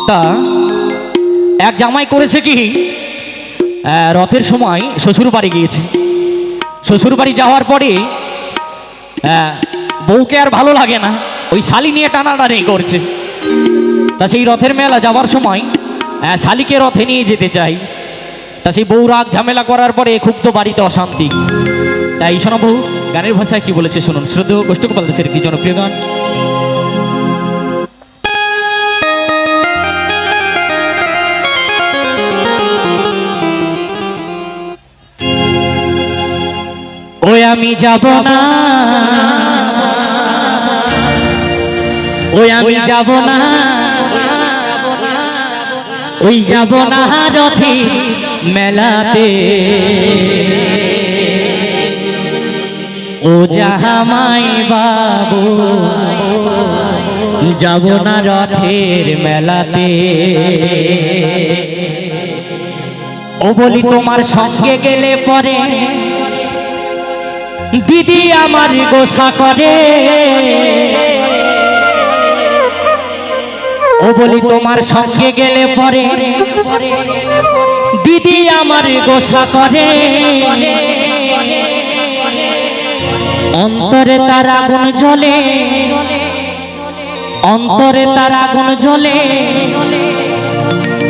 তা এক জামাই করেছে কি, রথের সময় শ্বশুর বাড়ি গিয়েছে। শ্বশুর বাড়ি যাওয়ার পরে বউকে আর ভালো লাগে না, ওই শালি নিয়ে টানাটানি করছে। তা সেই রথের মেলা যাওয়ার সময় শালিকে রথে নিয়ে যেতে চাই। তা সেই বউ রাগ ঝামেলা করার পরে খুব তো বাড়িতে অশান্তি। তাই শোনো বউ গানের ভাষায় কি বলেছে শুনুন। শ্রদ্ধেয় গোষ্ঠগোপাল দাসের একটি জনপ্রিয় গান। ওই আমি যাব না, ওই আমি যাব না, ওই যাব না রথে মেলাতে। ও জামাই বাবু যাব না রথের মেলাতে। ও বলি তোমার সঙ্গে গেলে পরে দিদি আমার গোসা করে। ও বলি তোমার সঙ্গে গেলে পরে দিদি আমার গোসা করে। অন্তরে তার আগুন জ্বলে, অন্তরে তার আগুন জ্বলে।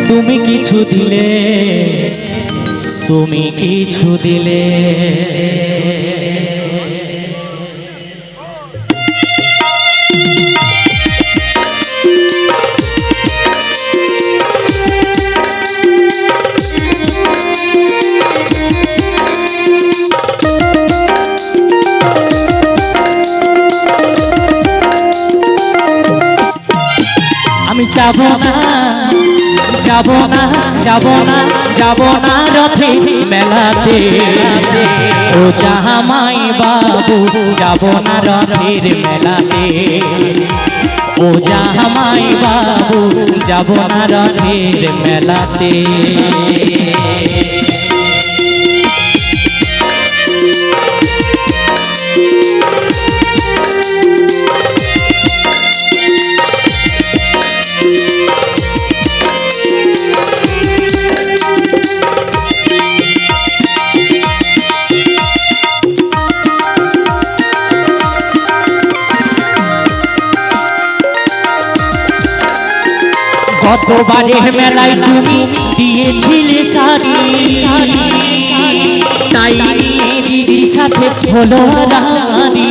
তুমি কিছু দিলে, তুমি কিছু দিলে। যাব না, যাব না, যাব না, যাব না রথে মেলাতে। ও জামাই বাবু যাব না রথের মেলাতে। ও জামাই বাবু যাব না রথের মেলাতে। গতবারে মেলায় তুমি দিয়েছিলে শাড়ি, তাই দিদির সাথে হলো রানি।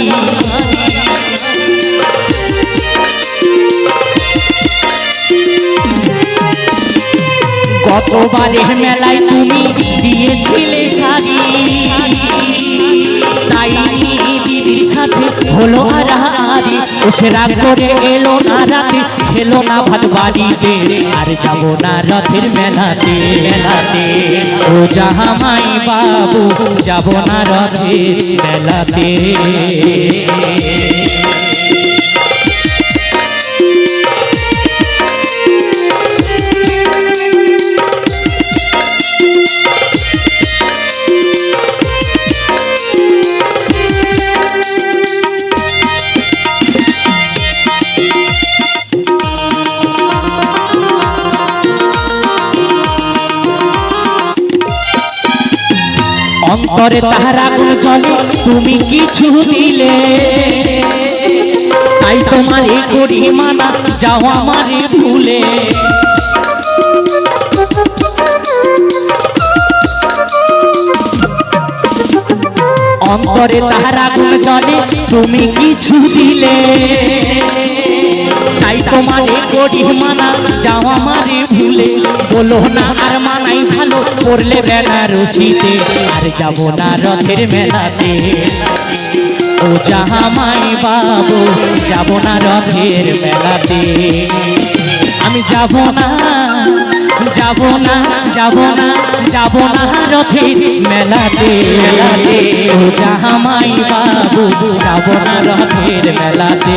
গতবারে মেলায় তুমি দিয়েছিলে শাড়ি, তাই দিদির সাথে হলো রানি। ও সে রাগ করে এলো না রাতে, খেলো না ভাত বাড়িতে। আর যাব না রথের মেলাতে, মেলাতে। ও জামাই বাবু যাব না রথের মেলাতে। অন্তরে তাহার আগুন জ্বলে, তুমি কিছু দিলে। তাই তোমারে করি মানা, যাও আমারে ভুলে। অন্তরে তাহার আগুন জ্বলে, তুমি কিছু দিলে। তাই তোমারে করি মানা, যাও আমারে ভুলে। বলো না আর মানাই ভালো, করলে বেনারসিতে। আর যাব না রথের মেলাতে। ও জামাই বাবু যাব না রথের মেলাতে। আমি যাব না, যাব না, যাব না, যাব না রথের মেলাতে, মেলাতে। ও জামাই বাবু যাব না রথের মেলাতে।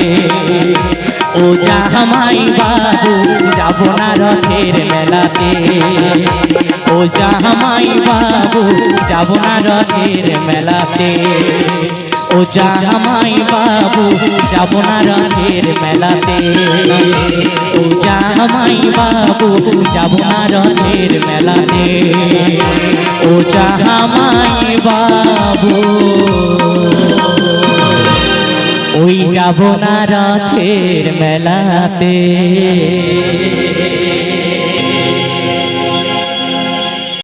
ও জামাই বাবু যাব না রথের মেলাতে। ও জামাই বাবু যাব না রথের মেলাতে। ও জামাই বাবু যাব না রথের মেলাতে। ও জামাই বাবু যাব না রথের মেলাতে, ও জামাই বাবু ওই যাব না রথের মেলাতে।